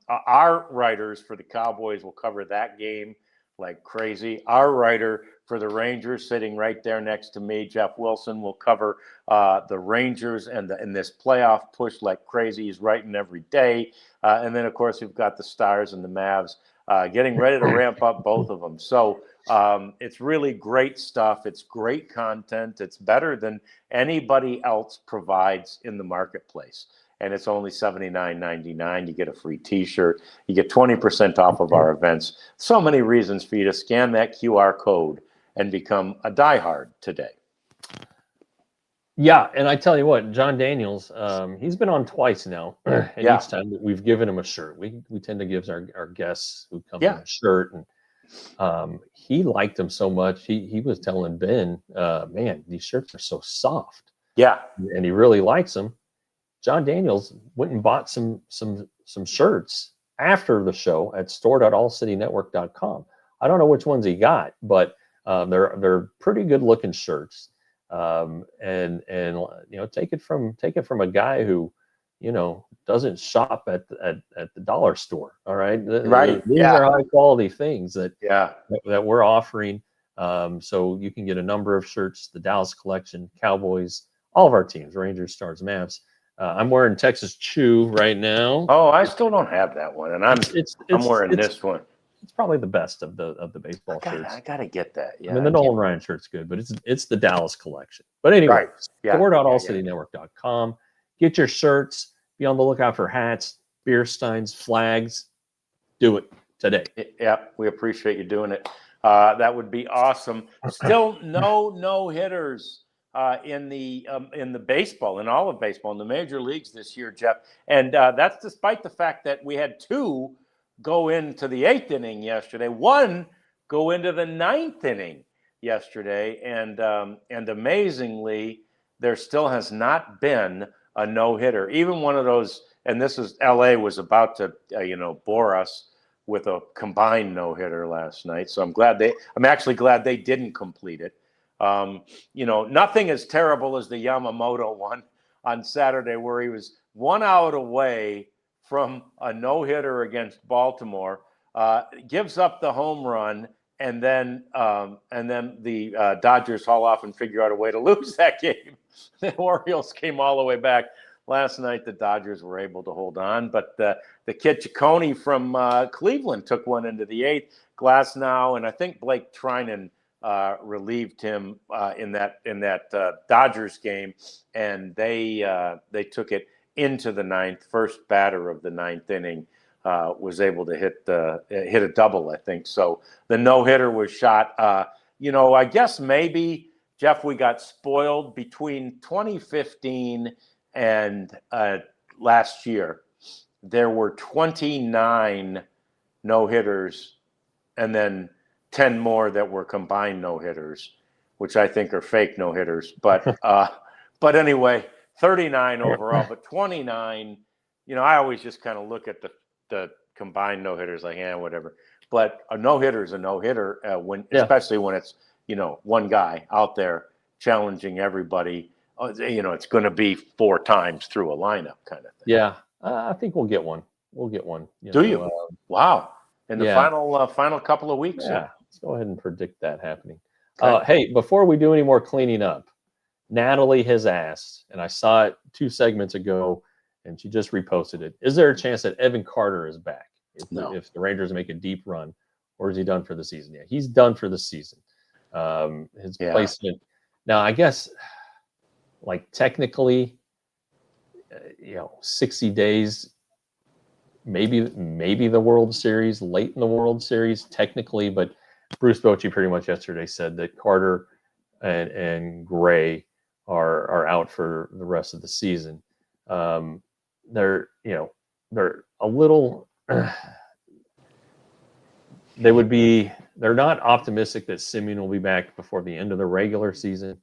our writers for the Cowboys will cover that game like crazy. Our writer for the Rangers, sitting right there next to me, Jeff Wilson, will cover the Rangers and this playoff push like crazy. He's writing every day. And then, of course, we've got the Stars and the Mavs getting ready to ramp up both of them. So it's really great stuff. It's great content. It's better than anybody else provides in the marketplace. And it's only $79.99. You get a free T-shirt. You get 20% off of our events. So many reasons for you to scan that QR code and become a diehard today. Yeah, and I tell you what, John Daniels, he's been on twice now, and each time we've given him a shirt. We tend to give our guests who come in a shirt, and he liked them so much. He was telling Ben, man, these shirts are so soft. Yeah, and he really likes them. John Daniels went and bought some shirts after the show at store.allcitynetwork.com. I don't know which ones he got, but they're pretty good looking shirts. And take it from a guy who doesn't shop at the dollar store. All right, right. These are high quality things that we're offering. So you can get a number of shirts: the Dallas collection, Cowboys, all of our teams, Rangers, Stars, Mavs. I'm wearing Texas Chew right now. Oh, I still don't have that one, and I'm wearing this one. It's probably the best of the baseball shirts. I gotta get that. Yeah, I mean, the Nolan Ryan shirt's good, but it's the Dallas collection. But anyway, store.allcitynetwork.com. Get your shirts. Be on the lookout for hats, beer steins, flags. Do it today. Yeah, we appreciate you doing it. That would be awesome. Still no hitters in the baseball, in all of baseball, in the major leagues this year, Jeff. And that's despite the fact that we had two go into the 8th inning yesterday, one go into the 9th inning yesterday, and amazingly, there still has not been a no-hitter. Even one of those, and this is LA was about to bore us with a combined no-hitter last night. So I'm actually glad they didn't complete it. Nothing as terrible as the Yamamoto one on Saturday, where he was 1 out away from a no-hitter against Baltimore, gives up the home run, and then the Dodgers haul off and figure out a way to lose that game. The Orioles came all the way back. Last night, the Dodgers were able to hold on, but the kid Ciccone from Cleveland took one into the eighth. Glasnow and I think Blake Trinan relieved him in that Dodgers game, and they took it into the ninth. First batter of the ninth inning was able to hit a double, I think. So the no-hitter was shot. I guess maybe, Jeff, we got spoiled between 2015 and last year. There were 29 no-hitters and then 10 more that were combined no-hitters, which I think are fake no-hitters. But anyway, 39 overall, but 29, I always just kind of look at the combined no-hitters like, whatever. But a no-hitter is a no-hitter, especially when it's, one guy out there challenging everybody. It's going to be 4 times through a lineup kind of thing. Yeah, I think we'll get one. We'll get one. You? Wow. In the final couple of weeks? Yeah, let's go ahead and predict that happening. Okay. Hey, before we do any more cleaning up, Natalie has asked, and I saw it 2 segments ago, and she just reposted it. Is there a chance that Evan Carter is back if the Rangers make a deep run, or is he done for the season? Yeah, he's done for the season. His placement. Now, I guess, like technically, 60 days, maybe the World Series, late in the World Series, technically, but Bruce Bochy pretty much yesterday said that Carter and Gray are out for the rest of the season. They're a little they're not optimistic that Semien will be back before the end of the regular season,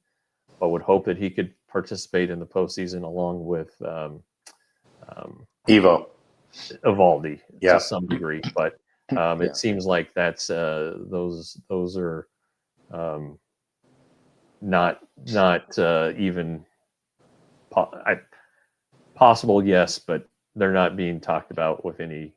but would hope that he could participate in the postseason along with Evaldi to some degree. But it seems like that's those are not even possible. Yes, but they're not being talked about with any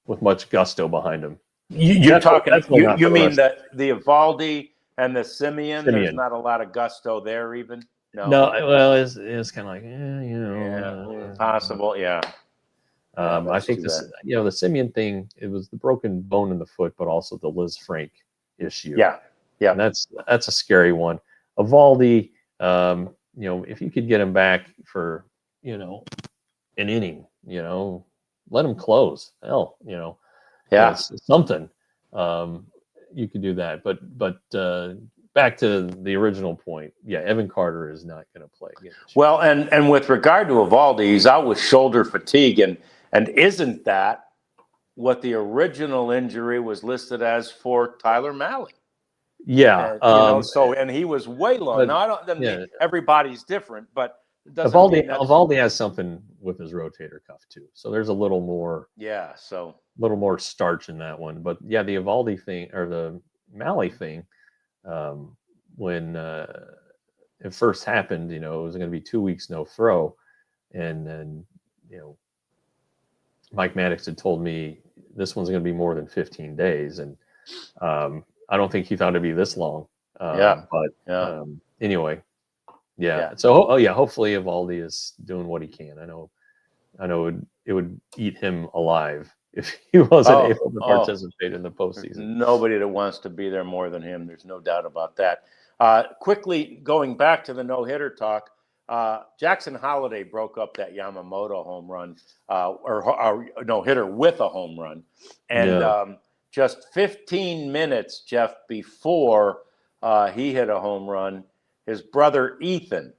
with much gusto behind them. You're talking. You mean that the Evaldi and the Semien? There's not a lot of gusto there, even. No. Well, it's kind of like possible. Yeah. I think this, the Semien thing. It was the broken bone in the foot, but also the Liz Frank issue. Yeah. And that's a scary one. Evaldi, if you could get him back for an inning, let him close. Hell, something. You could do that, but back to the original point. Yeah, Evan Carter is not going to play again. Well, and with regard to Evaldi, he's out with shoulder fatigue, and isn't that what the original injury was listed as for Tyler Mahle? Yeah. And he was way low. Now, everybody's different, but Evaldi has something with his rotator cuff too. So there's a little more. Yeah. Little more starch in that one, but the Evaldi thing or the Mahle thing, when it first happened, it was going to be 2 weeks no throw, and then Mike Maddox had told me this one's going to be more than 15 days, and I don't think he thought it'd be this long. Anyway, yeah. So hopefully Evaldi is doing what he can. I know it would eat him alive if he wasn't able to participate in the postseason. Nobody that wants to be there more than him. There's no doubt about that. Quickly going back to the no-hitter talk, Jackson Holliday broke up that Yamamoto home run, or no-hitter with a home run. And just 15 minutes, Jeff, before he hit a home run, his brother Ethan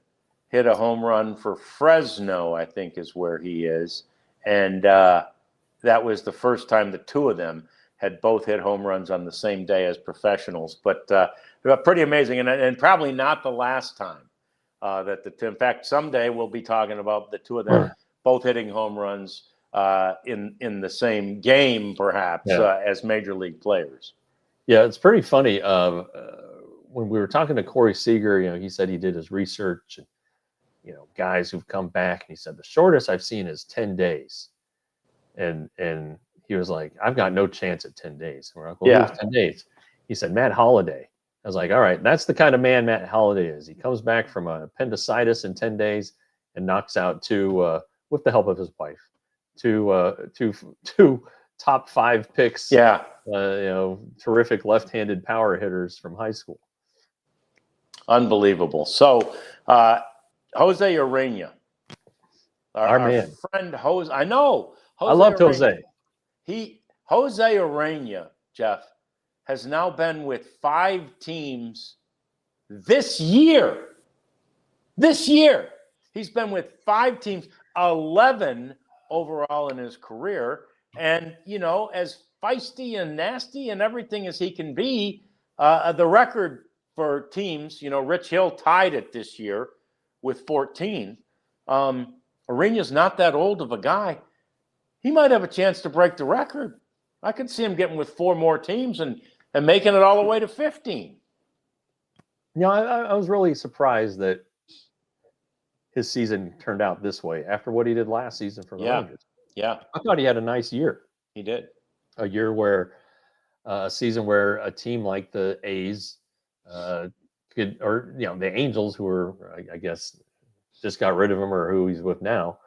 hit a home run for Fresno, I think is where he is. And that was the first time the two of them had both hit home runs on the same day as professionals. But pretty amazing, and probably not the last time in fact, someday we'll be talking about the two of them both hitting home runs in the same game, perhaps, as major league players. Yeah, it's pretty funny. When we were talking to Corey Seager, he said he did his research, and, guys who've come back, and he said the shortest I've seen is 10 days. And he was like, I've got no chance at 10 days. We're like, well, Yeah. who's 10 days? He said, Matt Holliday. I was like, all right, that's the kind of man Matt Holliday is. He comes back from appendicitis in 10 days and knocks out two, with the help of his wife, two top 5 picks. Yeah. Terrific left-handed power hitters from high school. Unbelievable. So, Jose Urena, our man, friend Jose. I know. I loved Jose. Jose Urena, Jeff, has now been with 5 teams this year. This year, he's been with 5 teams, 11 overall in his career. And, as feisty and nasty and everything as he can be, the record for teams, Rich Hill tied it this year with 14. Urena's not that old of a guy. He might have a chance to break the record. I could see him getting with 4 more teams and making it all the way to 15. I was really surprised that his season turned out this way after what he did last season for the Rangers. Yeah. I thought he had a nice year. He did. A year where a season where a team like the A's the Angels, who were, I guess, just got rid of him, or who he's with now,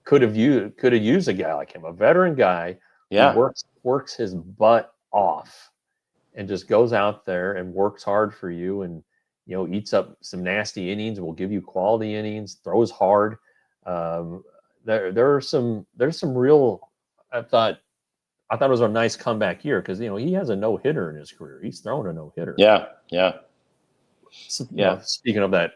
could have used a guy like him, a veteran guy who works his butt off and just goes out there and works hard for you, and eats up some nasty innings, will give you quality innings, throws hard. There's some real. I thought it was a nice comeback year because he has a no-hitter in his career. He's thrown a no-hitter. Yeah. So, speaking of that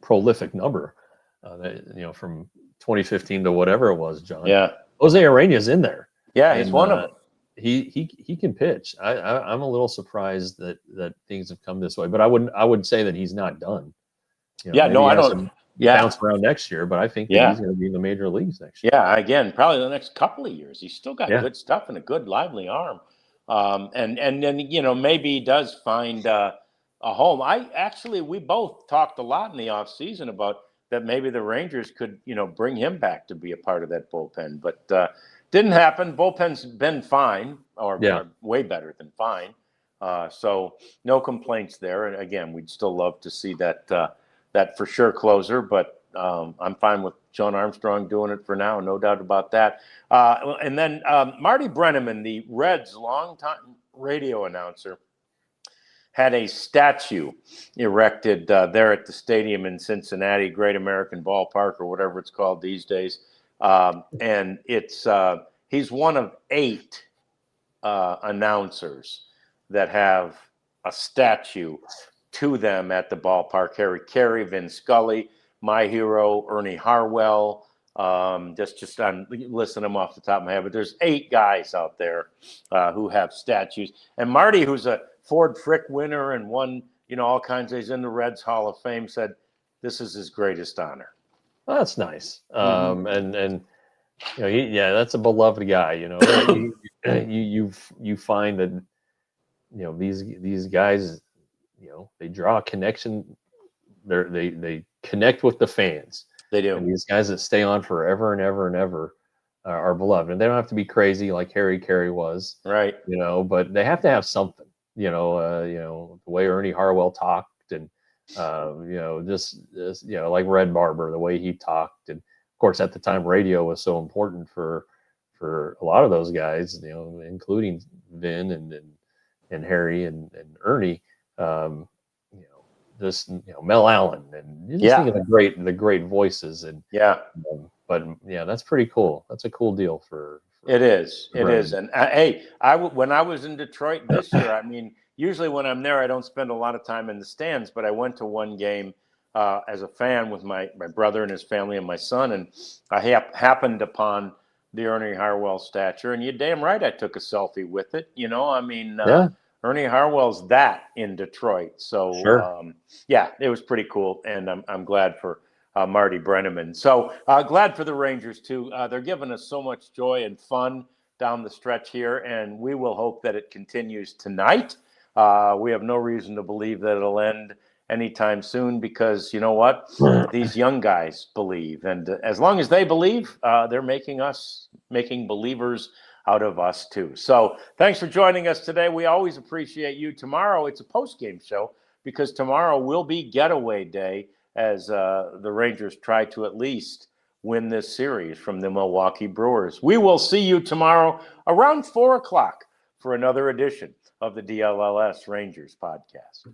prolific number, from 2015 to whatever it was, John. Yeah. Jose Urena's in there. Yeah, he's one of them. He can pitch. I'm a little surprised that things have come this way, but I would say that he's not done. I don't. Bounce around next year, but I think that he's going to be in the major leagues next year. Yeah, again, probably the next couple of years. He's still got good stuff and a good, lively arm. And then maybe he does find a home. We both talked a lot in the offseason about that maybe the Rangers could bring him back to be a part of that bullpen, but didn't happen. Bullpen's been fine, or way better than fine. So no complaints there. And again, we'd still love to see that for sure closer, but I'm fine with John Armstrong doing it for now, no doubt about that. And then Marty Brennaman, the Reds' longtime radio announcer, had a statue erected there at the stadium in Cincinnati, Great American Ballpark, or whatever it's called these days. And it's he's one of 8 announcers that have a statue to them at the ballpark. Harry Carey, Vin Scully, my hero, Ernie Harwell. Just I'm listing them off the top of my head, but there's 8 guys out there who have statues. And Marty, who's a Ford Frick winner and won, all kinds of, he's in the Reds Hall of Fame, said this is his greatest honor. Well, that's nice. And that's a beloved guy. You find that these guys. They draw a connection. They connect with the fans. They do. And these guys that stay on forever and ever and ever are beloved. And they don't have to be crazy like Harry Carey was. Right. But they have to have something. The way Ernie Harwell talked, and just like Red Barber, the way he talked, and of course at the time radio was so important for a lot of those guys. Including Vin and Harry and Ernie. Mel Allen, and you just think of the great voices, and but that's pretty cool. That's a cool deal for it is. And when I was in Detroit this year, usually when I'm there, I don't spend a lot of time in the stands, but I went to one game as a fan with my brother and his family and my son, and I happened upon the Ernie Harwell statue, and you're damn right I took a selfie with it. Ernie Harwell's that in Detroit. So, sure. It was pretty cool. And I'm glad for Marty Brennaman. So glad for the Rangers, too. They're giving us so much joy and fun down the stretch here, and we will hope that it continues tonight. We have no reason to believe that it'll end anytime soon, because you know what? These young guys believe. And as long as they believe, they're making believers out of us too. So thanks for joining us today. We always appreciate you. Tomorrow it's a post-game show, because tomorrow will be getaway day as the Rangers try to at least win this series from the Milwaukee Brewers. We will see you tomorrow around 4 o'clock for another edition of the DLLS Rangers podcast.